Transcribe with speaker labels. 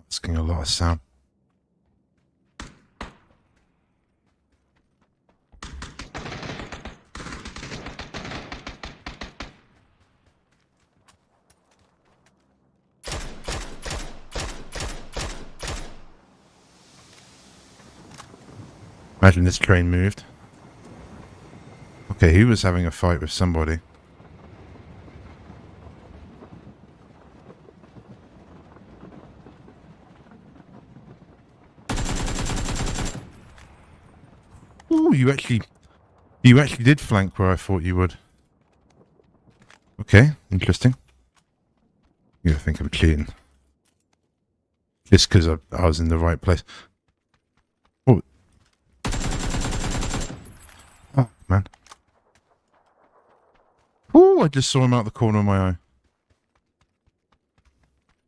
Speaker 1: It's getting a lot of sound. Imagine this train moved. Okay, he was having a fight with somebody. Ooh, you actually did flank where I thought you would. Okay, interesting. You think I'm cheating. Just because I was in the right place. Oh. Oh, man. Oh, I just saw him out the corner of my eye.